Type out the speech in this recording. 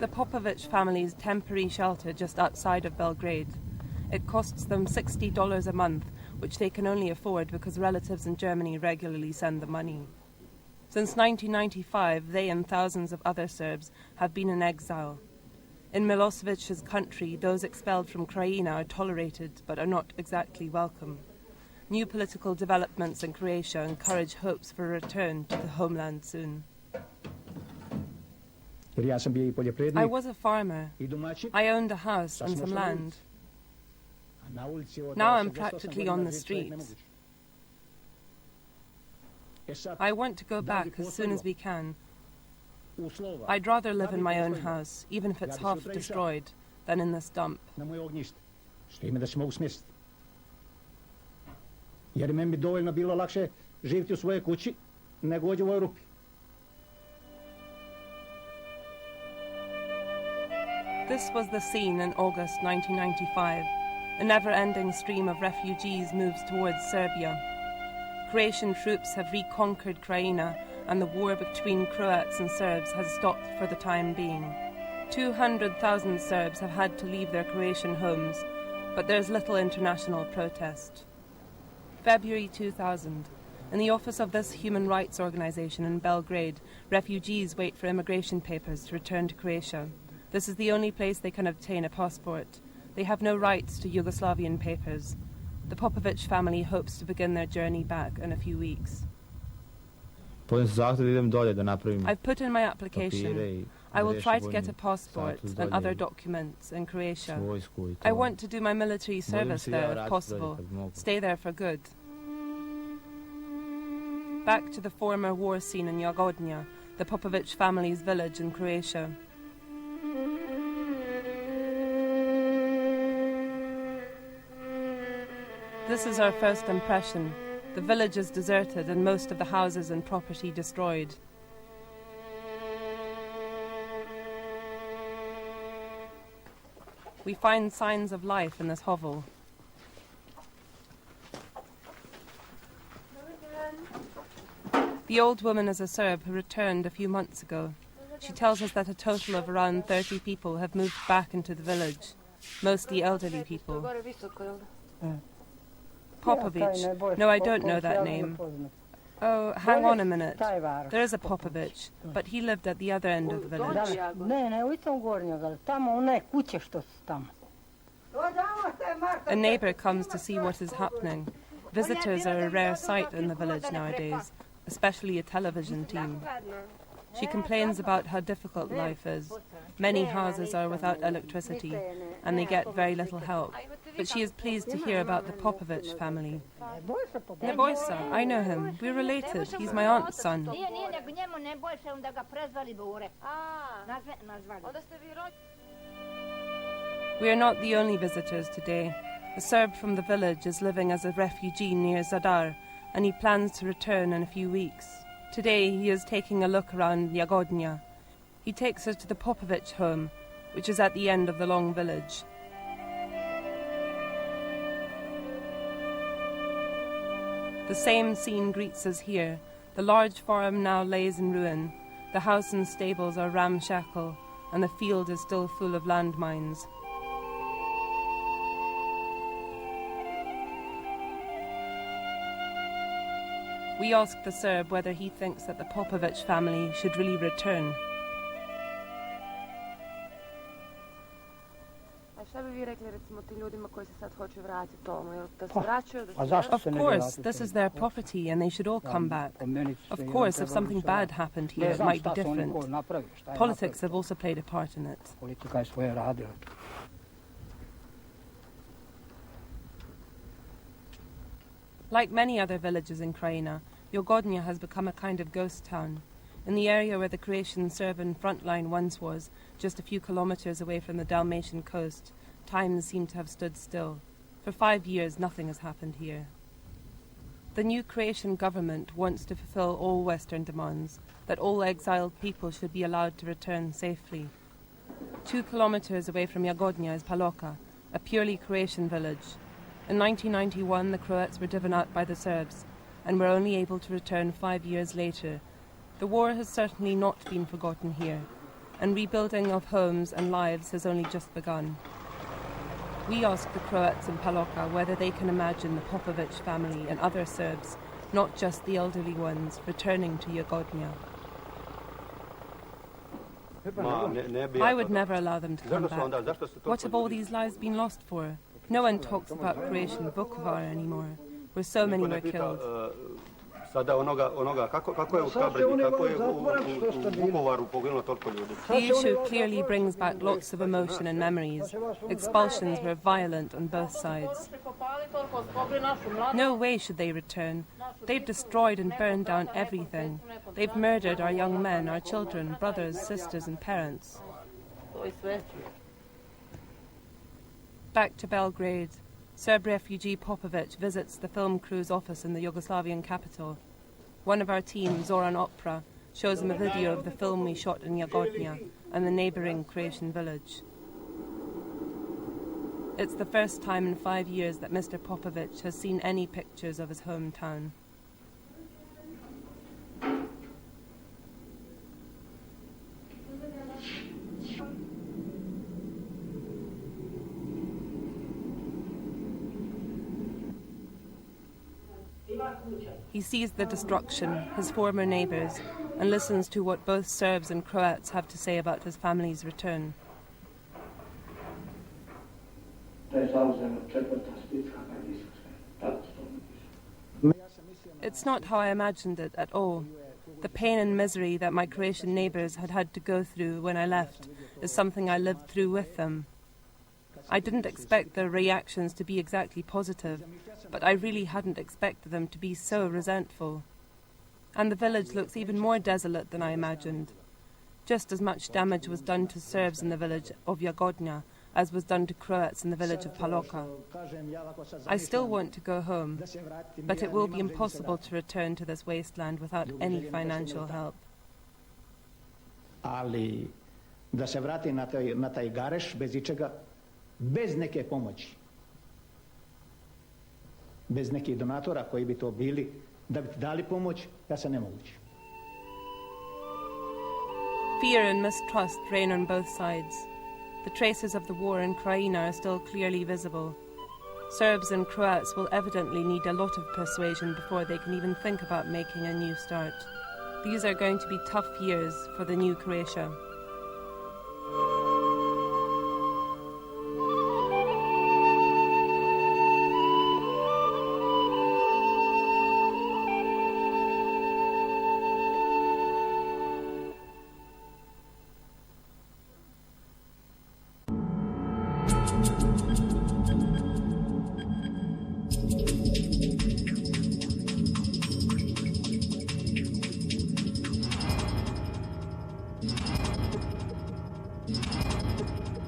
the Popovic family's temporary shelter just outside of Belgrade. It costs them $60 a month, which they can only afford because relatives in Germany regularly send the money. Since 1995, they and thousands of other Serbs have been in exile. In Milosevic's country, those expelled from Krajina are tolerated but are not exactly welcome. New political developments in Croatia encourage hopes for a return to the homeland soon. I was a farmer. I owned a house and some land. Now I'm practically on the streets. I want to go back as soon as we can. I'd rather live in my own house, even if it's half destroyed, than in this dump. This was the scene in August 1995. A never-ending stream of refugees moves towards Serbia. Croatian troops have reconquered Krajina, and the war between Croats and Serbs has stopped for the time being. 200,000 Serbs have had to leave their Croatian homes, but there's little international protest. February 2000. In the office of this human rights organization in Belgrade, refugees wait for immigration papers to return to Croatia. This is the only place they can obtain a passport. They have no rights to Yugoslavian papers. The Popovic family hopes to begin their journey back in a few weeks. I've put in my application. I will try to get a passport and other documents in Croatia. I want to do my military service there if possible. Stay there for good. Back to the former war scene in Jagodnja, the Popovic family's village in Croatia. This is our first impression. The village is deserted and most of the houses and property destroyed. We find signs of life in this hovel. The old woman is a Serb who returned a few months ago. She tells us that a total of around 30 people have moved back into the village, mostly elderly people. Popovic. No, I don't know that name. Oh, hang on a minute. There is a Popovic, but he lived at the other end of the village. A neighbour comes to see what is happening. Visitors are a rare sight in the village nowadays, especially a television team. She complains about how difficult life is. Many houses are without electricity, and they get very little help. But she is pleased to hear about the Popovic family. Nebojsa, I know him. We're related. He's my aunt's son. We are not the only visitors today. A Serb from the village is living as a refugee near Zadar, and he plans to return in a few weeks. Today he is taking a look around Jagodnja. He takes us to the Popovic home, which is at the end of the long village. The same scene greets us here. The large farm now lays in ruin. The house and stables are ramshackle, and the field is still full of landmines. We ask the Serb whether he thinks that the Popovic family should really return. Of course, this is their property and they should all come back. Of course, if something bad happened here, it might be different. Politics have also played a part in it. Like many other villages in Krajina, Jagodnja has become a kind of ghost town. In the area where the Croatian-Serbian front line once was, just a few kilometres away from the Dalmatian coast, times seem to have stood still. For 5 years, nothing has happened here. The new Croatian government wants to fulfill all Western demands, that all exiled people should be allowed to return safely. 2 kilometres away from Jagodnja is Paloka, a purely Croatian village. In 1991, the Croats were driven out by the Serbs, and were only able to return 5 years later. The war has certainly not been forgotten here. and rebuilding of homes and lives has only just begun. We ask the Croats in Paloka whether they can imagine the Popovic family and other Serbs, not just the elderly ones, returning to Jagodnja. I would never allow them to come back. What have all these lives been lost for? No one talks about Croatian Vukovar anymore, where so many were killed. The issue clearly brings back lots of emotion and memories. Expulsions were violent on both sides. No way should they return. They've destroyed and burned down everything. They've murdered our young men, our children, brothers, sisters and parents. Back to Belgrade, Serb refugee Popovic visits the film crew's office in the Yugoslavian capital. One of our team, Zoran Opera, shows him a video of the film we shot in Jagodnja and the neighbouring Croatian village. It's the first time in 5 years that Mr. Popovic has seen any pictures of his hometown. He sees the destruction, his former neighbours, and listens to what both Serbs and Croats have to say about his family's return. It's not how I imagined it at all. The pain and misery that my Croatian neighbours had to go through when I left is something I lived through with them. I didn't expect their reactions to be exactly positive, but I really hadn't expected them to be so resentful. And the village looks even more desolate than I imagined. Just as much damage was done to Serbs in the village of Jagodnja as was done to Croats in the village of Paloka. I still want to go home, but it will be impossible to return to this wasteland without any financial help. Ali da se vrati na taj gareš bez ičega, bez neke pomoći, bez nekih donatora koji bi to bili, da bi dali pomoć, ja se ne mogući. Fear and mistrust reign on both sides. The traces of the war in Krajina are still clearly visible. Serbs and Croats will evidently need a lot of persuasion before they can even think about making a new start. These are going to be tough years for the new Croatia.